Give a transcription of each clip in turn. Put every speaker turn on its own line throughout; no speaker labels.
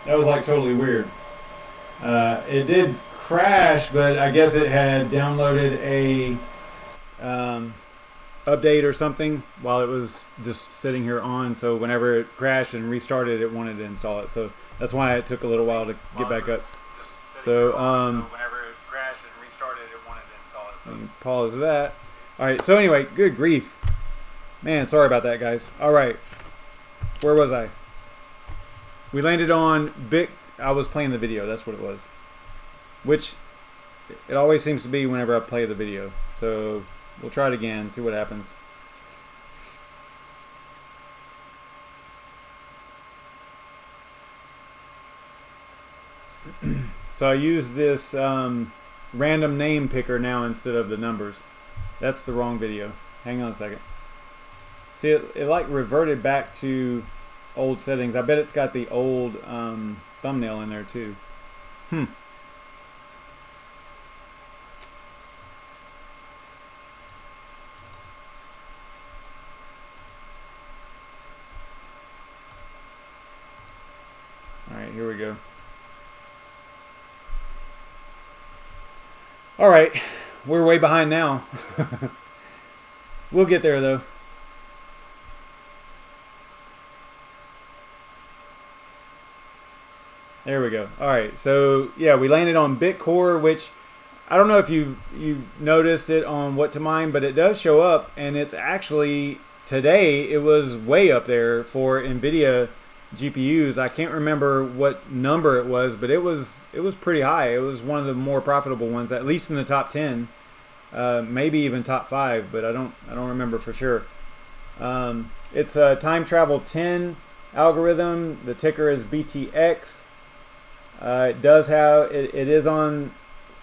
That was like totally weird. It did crash, but I guess it had downloaded a update or something while it was just sitting here on. So whenever it crashed and restarted, it wanted to install it. So that's why it took a little while to get back up. So whenever it crashed and restarted, it wanted to install it. So pause that. All right. So anyway, good grief, man. Sorry about that, guys. All right. Where was I? We landed on I was playing the video. That's what it was. Which it always seems to be whenever I play the video. So we'll try it again, see what happens. So I use this random name picker now instead of the numbers. That's the wrong video. Hang on a second. See, it like reverted back to old settings. I bet it's got the old thumbnail in there too. Alright, here we go. Alright, we're way behind now. We'll get there though. There we go. Alright, so yeah, we landed on BitCore, which I don't know if you noticed it on WHATTOMINE, but it does show up, and it's actually, today, it was way up there for NVIDIA GPUs. I can't remember what number it was, but it was pretty high. It was one of the more profitable ones, at least in the top 10, maybe even top 5, but I don't remember for sure. It's a TimeTravel10 algorithm. The ticker is BTX. It does have it is on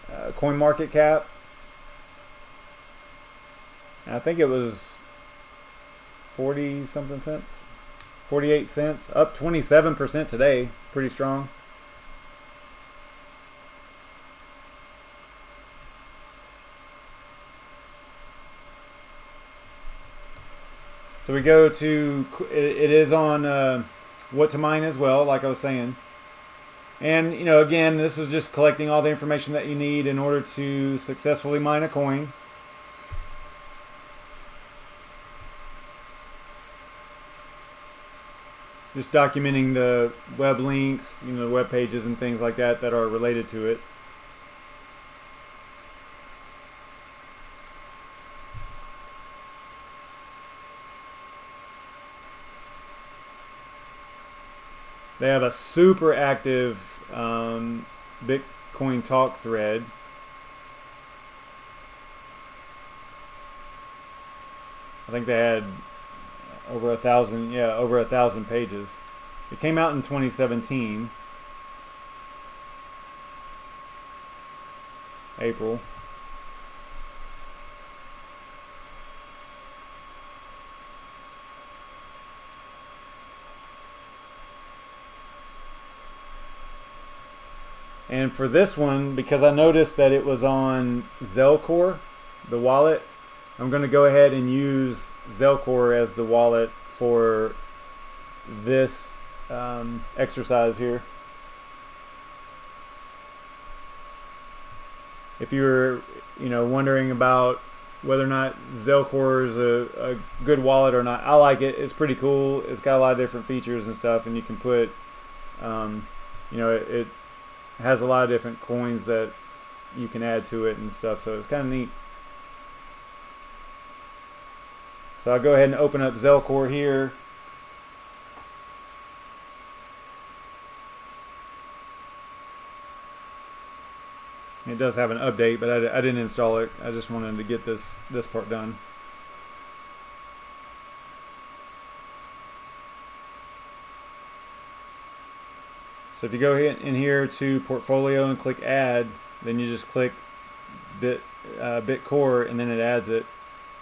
CoinMarketCap. I think it was 40 something cents. 48 cents, up 27% today, pretty strong. So we go to, it is on WHATTOMINE as well, like I was saying. And, you know, again, this is just collecting all the information that you need in order to successfully mine a coin. Just documenting the web links, you know, web pages and things like that that are related to it. They have a super active BitCoinTalk thread. I think they had over 1,000 pages. It came out in 2017, April. And for this one, because I noticed that it was on ZelCore, the wallet, I'm going to go ahead and use ZelCore as the wallet for this exercise here. If you're, you know, wondering about whether or not ZelCore is a good wallet or not, I like it. It's pretty cool. It's got a lot of different features and stuff, and you can put, you know, it has a lot of different coins that you can add to it and stuff, so it's kind of neat. So I'll go ahead and open up ZelCore here. It does have an update, but I didn't install it. I just wanted to get this part done. So if you go in here to portfolio and click add, then you just click BitCore and then it adds it.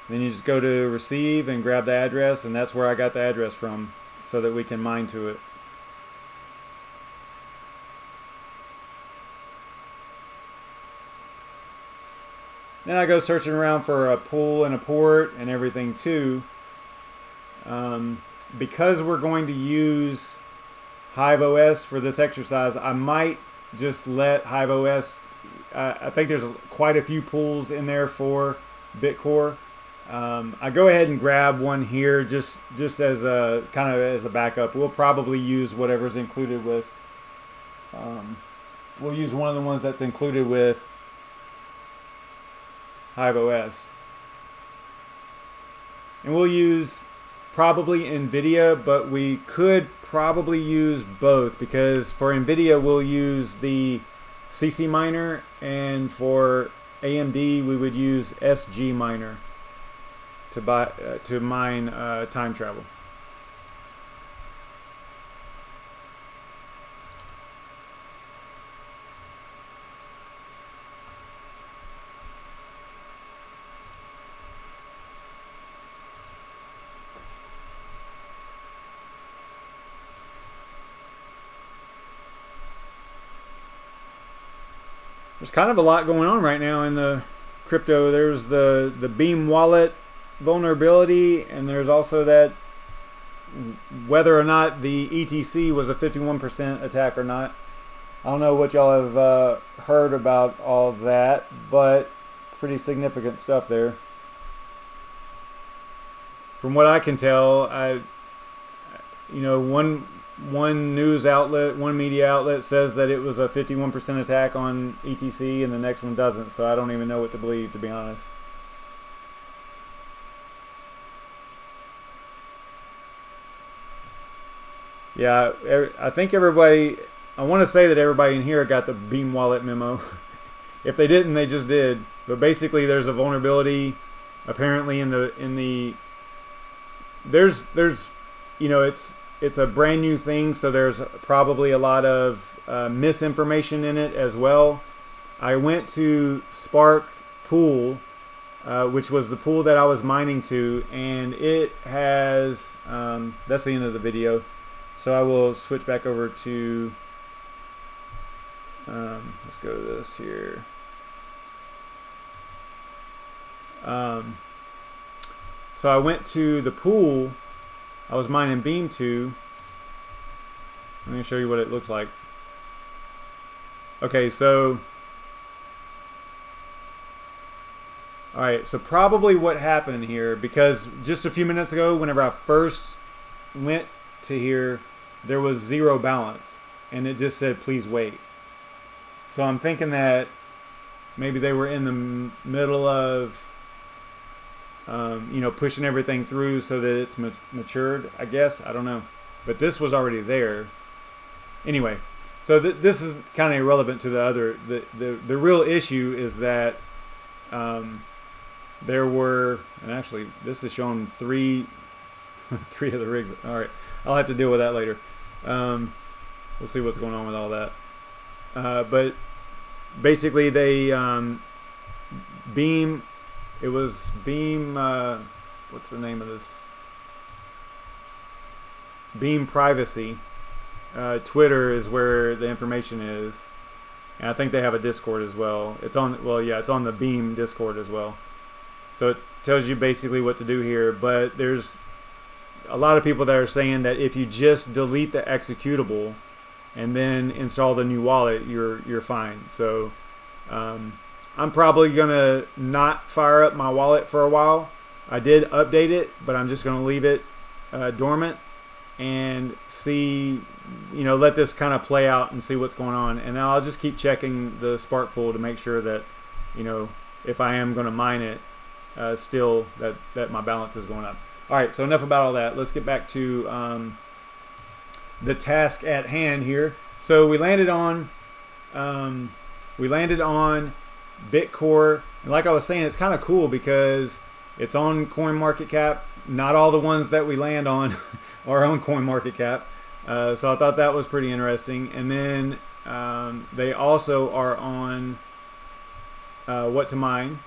Then you just go to receive and grab the address, and that's where I got the address from so that we can mine to it. Then I go searching around for a pool and a port and everything too. Because we're going to use Hive OS for this exercise. I might just let Hive OS. I think there's quite a few pools in there for BitCore. I go ahead and grab one here just as a kind of as a backup. We'll probably use whatever's included with. We'll use one of the ones that's included with Hive OS, and we'll use probably NVIDIA, but we could probably use both, because for NVIDIA we'll use the CCMiner, and for AMD we would use SGMiner to mine time travel. There's kind of a lot going on right now in the crypto. There's the Beam wallet vulnerability, and there's also that whether or not the ETC was a 51% attack or not. I don't know what y'all have heard about all that, but pretty significant stuff there. From what I can tell, one news outlet, one media outlet says that it was a 51% attack on ETC, and the next one doesn't. So I don't even know what to believe, to be honest. Yeah, I think everybody, I want to say that everybody in here got the Beam wallet memo. If they didn't, they just did. But basically there's a vulnerability apparently there's it's a brand new thing, so there's probably a lot of misinformation in it as well. I went to Spark Pool, which was the pool that I was mining to, and it has, that's the end of the video. So I will switch back over to, let's go to this here. So I went to the pool I was mining Beam to. Let me show you what it looks like. Okay, so alright, so probably what happened here, because just a few minutes ago whenever I first went to here, there was 0 balance and it just said please wait. So I'm thinking that maybe they were in the middle of pushing everything through so that it's matured, I guess. I don't know. But this was already there. Anyway, so this is kind of irrelevant to the other. The real issue is that there were, and actually this is showing three of the rigs. All right, I'll have to deal with that later. We'll see what's going on with all that. But basically they Beam. It was Beam, what's the name of this? Beam Privacy. Twitter is where the information is. And I think they have a Discord as well. It's on, well, yeah, it's on the Beam Discord as well. So it tells you basically what to do here. But there's a lot of people that are saying that if you just delete the executable and then install the new wallet, you're fine. So, I'm probably gonna not fire up my wallet for a while. I did update it, but I'm just gonna leave it dormant and see, let this kind of play out and see what's going on. And then I'll just keep checking the Spark pool to make sure that, if I am gonna mine it, still that my balance is going up. All right, so enough about all that. Let's get back to the task at hand here. So we landed on BitCore, and like I was saying, it's kind of cool because it's on CoinMarketCap. Not all the ones that we land on are on CoinMarketCap, so I thought that was pretty interesting. And then they also are on WHATTOMINE,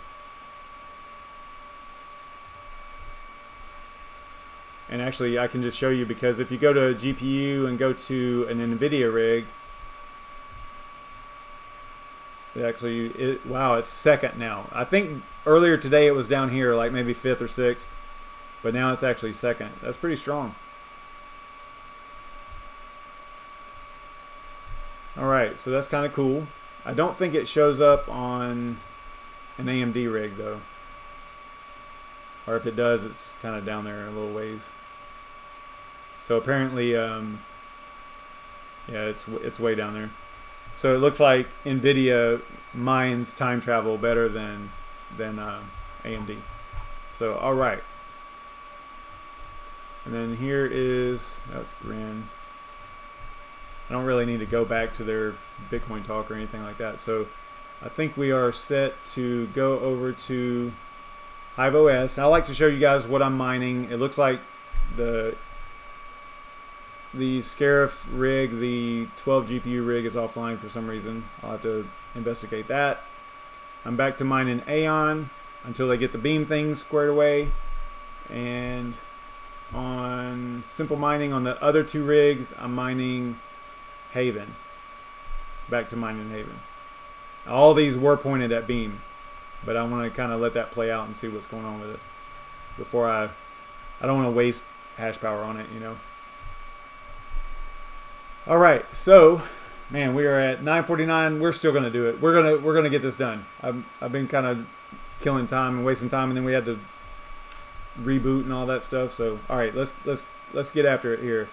and actually I can just show you, because if you go to a GPU and go to an NVIDIA rig, wow, it's second now. I think earlier today it was down here, like maybe 5th or 6th, but now it's actually second. That's pretty strong. Alright, so that's kind of cool. I don't think it shows up on an AMD rig though. Or if it does, it's kind of down there a little ways. So apparently, yeah, it's way down there. So it looks like NVIDIA mines time travel better than AMD. So alright. And then here is, that's Grin. I don't really need to go back to their BitCoinTalk or anything like that. So I think we are set to go over to Hive OS. And I like to show you guys what I'm mining. It looks like the Scarif rig, the 12 GPU rig, is offline for some reason. I'll have to investigate that. I'm back to mining Aeon until they get the beam things squared away. And on simple mining on the other two rigs, I'm mining Haven. Back to mining Haven. All these were pointed at beam, but I want to kind of let that play out and see what's going on with it before I don't want to waste hash power on it, you know. All right, so man, we are at 9:49. We're still gonna do it. We're gonna get this done. I've been kind of killing time and wasting time, and then we had to reboot and all that stuff. So all right, let's get after it here.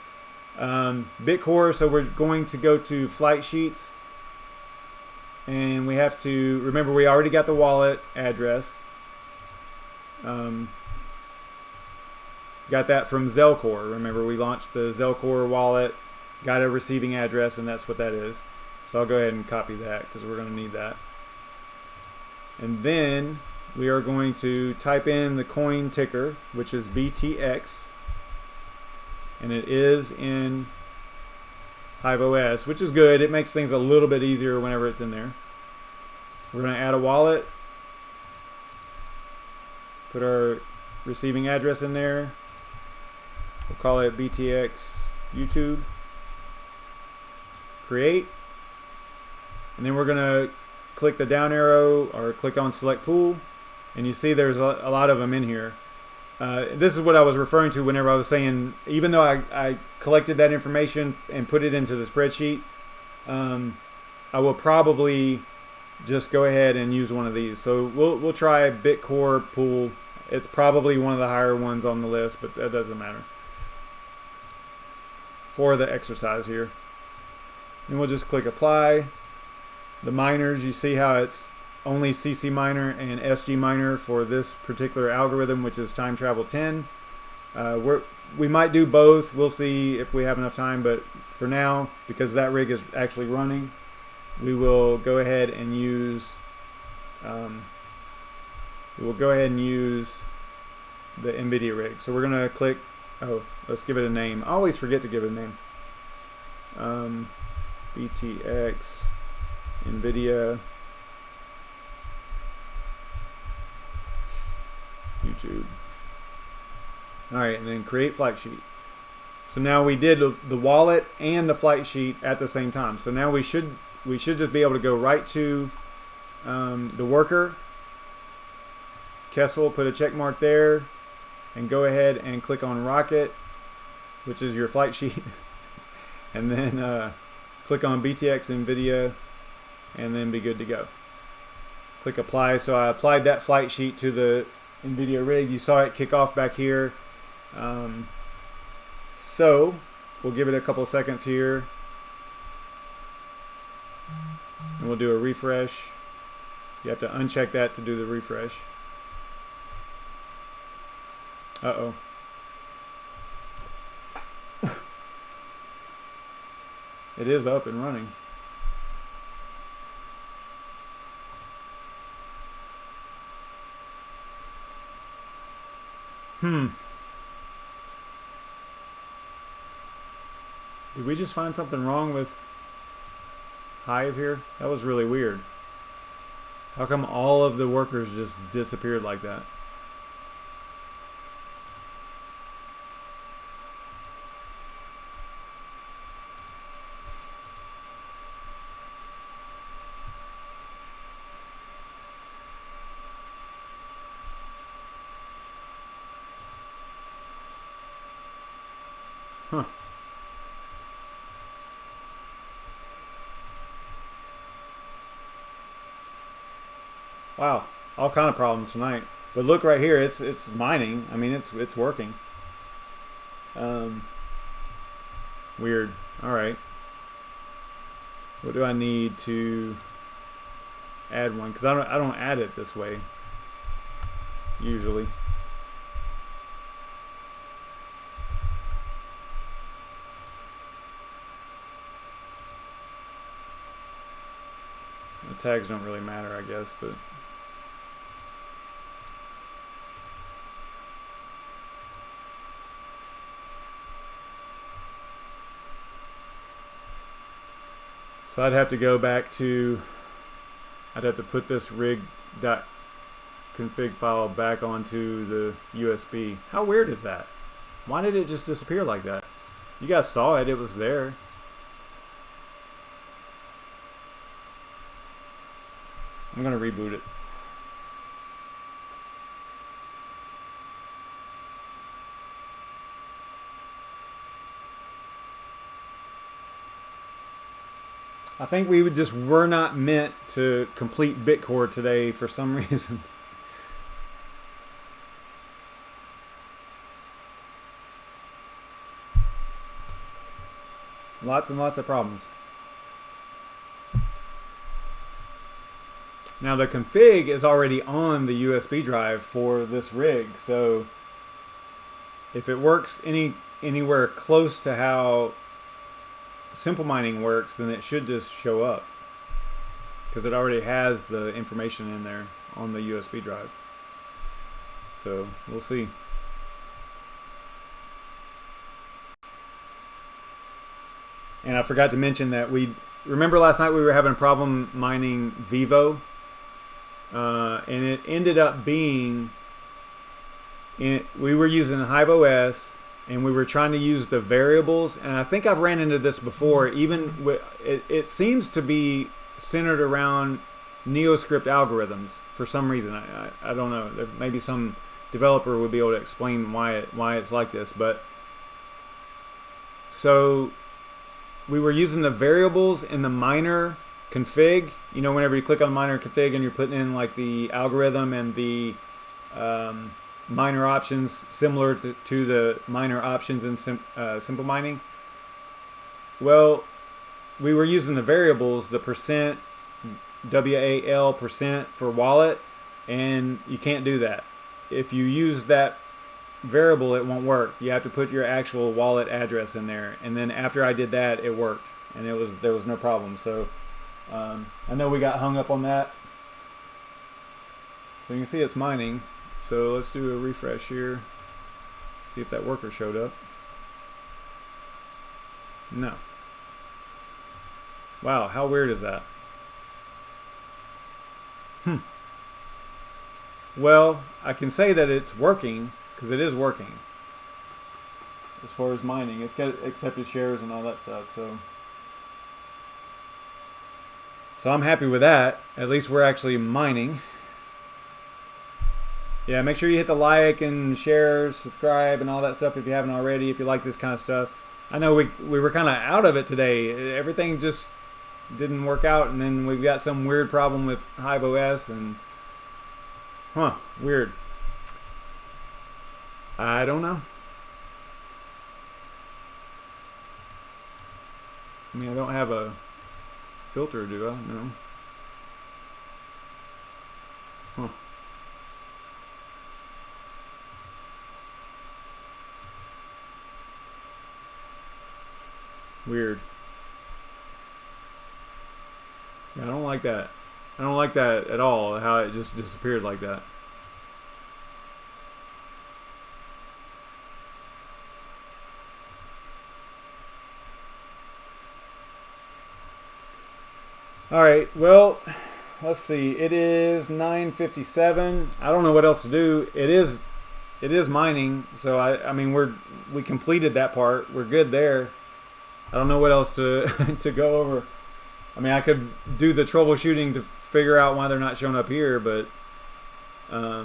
BitCore. So we're going to go to flight sheets, and we have to remember we already got the wallet address. Got that from ZelCore. Remember, we launched the ZelCore wallet. Got a receiving address, and that's what that is. So I'll go ahead and copy that because we're going to need that. And then we are going to type in the coin ticker, which is BTX. And it is in Hive OS, which is good. It makes things a little bit easier whenever it's in there. We're going to add a wallet. Put our receiving address in there. We'll call it BTX YouTube. Create, and then we're gonna click the down arrow or click on select pool, and you see there's a lot of them in here. This is what I was referring to whenever I was saying, even though I collected that information and put it into the spreadsheet, I will probably just go ahead and use one of these. So we'll try BitCore pool. It's probably one of the higher ones on the list, but that doesn't matter for the exercise here. And we'll just click apply. The miners, you see how it's only CCMiner and SGMiner for this particular algorithm, which is TimeTravel10. We might do both. We'll see if we have enough time, but for now, because that rig is actually running, we will go ahead and use the NVIDIA rig. So we're gonna click, let's give it a name. I always forget to give it a name. BTX NVIDIA YouTube. Alright, and then create flight sheet. So now we did the wallet and the flight sheet at the same time. So now we should just be able to go right to the worker. Kessel, put a check mark there, and go ahead and click on Rocket, which is your flight sheet, and then click on BTX NVIDIA, and then be good to go. Click apply. So I applied that flight sheet to the NVIDIA rig. You saw it kick off back here. So we'll give it a couple seconds here, and we'll do a refresh. You have to uncheck that to do the refresh. Uh-oh. It is up and running. Did we just find something wrong with Hive here? That was really weird. How come all of the workers just disappeared like that? Huh. Wow, all kind of problems tonight. But look right here, it's mining. I mean, it's working. Weird. All right. What do I need to add one? Because I don't add it this way usually. The tags don't really matter, I guess, but so I'd have to go back to, I'd have to put this rig.config file back onto the USB. How weird is that? Why did it just disappear like that? You guys saw it, it was there. I'm gonna reboot it. I think we were not meant to complete BitCore today for some reason. Lots and lots of problems. Now the config is already on the USB drive for this rig, so if it works anywhere close to how simple mining works, then it should just show up because it already has the information in there on the USB drive. So we'll see. And I forgot to mention that remember last night we were having a problem mining Vivo, and it ended up being we were using Hive OS. And we were trying to use the variables, and I think I've ran into this before. Even it seems to be centered around NeoScript algorithms for some reason. I don't know. Maybe some developer would be able to explain why it's like this. But so we were using the variables in the miner config. You know, whenever you click on miner config and you're putting in like the algorithm and the miner options similar to the miner options in simple mining. Well, we were using the variables, the percent, WAL percent for wallet, and you can't do that. If you use that variable, it won't work. You have to put your actual wallet address in there, and then after I did that, it worked, and there was no problem. So I know we got hung up on that. So you can see it's mining. So let's do a refresh here, see if that worker showed up. No. Wow, how weird is that? Well, I can say that it's working, because it is working. As far as mining, it's got accepted shares and all that stuff, so I'm happy with that. At least we're actually mining. Yeah, make sure you hit the like and share, subscribe, and all that stuff if you haven't already, if you like this kind of stuff. I know we were kind of out of it today. Everything just didn't work out, and then we've got some weird problem with Hive OS, and weird. I don't know. I mean, I don't have a filter, do I? No. Weird. Yeah, I don't like that. I don't like that at all, how it just disappeared like that. Alright, well, let's see. It is 9:57. I don't know what else to do. It is mining, so I mean we completed that part. We're good there. I don't know what else to to go over. I mean, I could do the troubleshooting to figure out why they're not showing up here, but I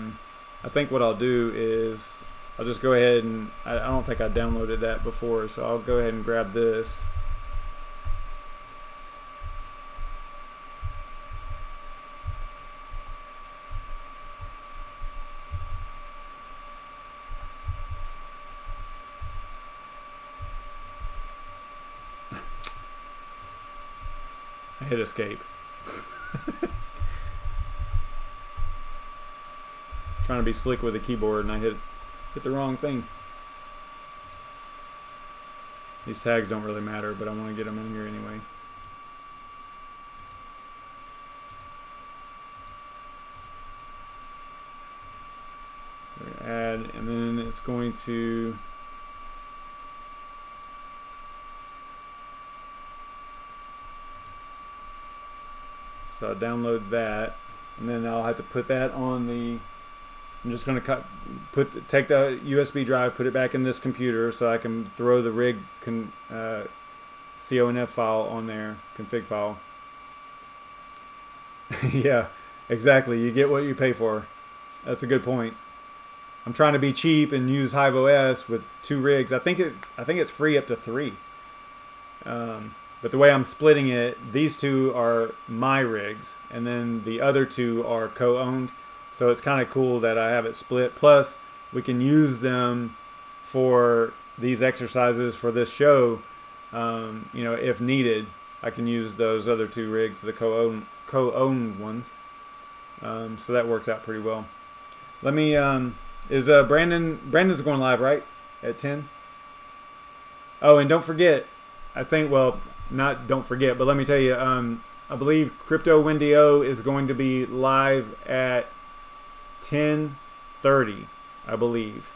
think what I'll do is I'll just go ahead and I don't think I downloaded that before, so I'll go ahead and grab this. hit escape. Trying to be slick with the keyboard and I hit the wrong thing. These tags don't really matter, but I want to get them in here anyway. Add, and then it's going to so I'll download that, and then I'll have to put that on the. I'm just going to take the USB drive, put it back in this computer, so I can throw the rig CONF file on there, config file. Yeah, exactly. You get what you pay for. That's a good point. I'm trying to be cheap and use Hive OS with 2 rigs. I think it's free up to 3. But the way I'm splitting it, these 2 are my rigs, and then the other 2 are co-owned. So it's kind of cool that I have it split. Plus, we can use them for these exercises for this show. You know, if needed, I can use those other 2 rigs, the co-owned ones. So that works out pretty well. Let me. Is Brandon's going live, right? At 10? Oh, and don't forget, I think, well, not don't forget, but let me tell you, I believe Crypto Wendy O is going to be live at 10:30, I believe.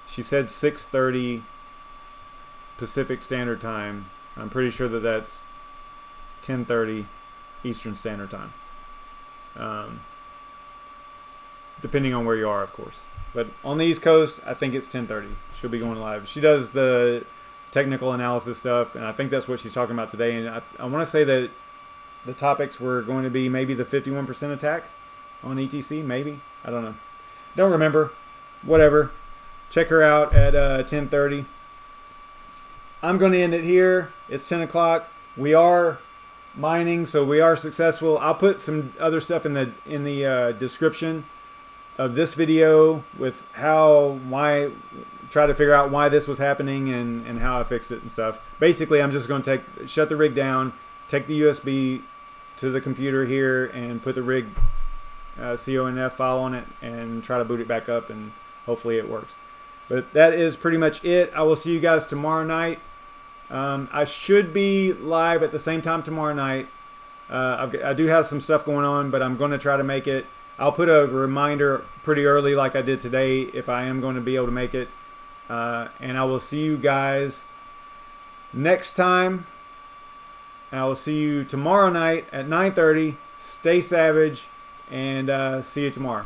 She said 6:30 Pacific Standard Time. I'm pretty sure that that's 10:30 Eastern Standard Time. Depending on where you are, of course. But on the East Coast, I think it's 10:30. She'll be going live. She does the technical analysis stuff, and I think that's what she's talking about today. And I want to say that the topics were going to be maybe the 51% attack on ETC, maybe. I don't know. Don't remember. Whatever. Check her out at 10:30. I'm going to end it here. It's 10 o'clock. We are mining, so we are successful. I'll put some other stuff in the description of this video with why try to figure out why this was happening and how I fixed it and stuff. Basically, I'm just going to shut the rig down, take the USB to the computer here, and put the rig CONF file on it and try to boot it back up, and hopefully it works. But that is pretty much it. I will see you guys tomorrow night. I should be live at the same time tomorrow night. I do have some stuff going on, but I'm going to try to make it. I'll put a reminder pretty early like I did today if I am going to be able to make it. And I will see you guys next time. And I will see you tomorrow night at 9:30. Stay savage, and see you tomorrow.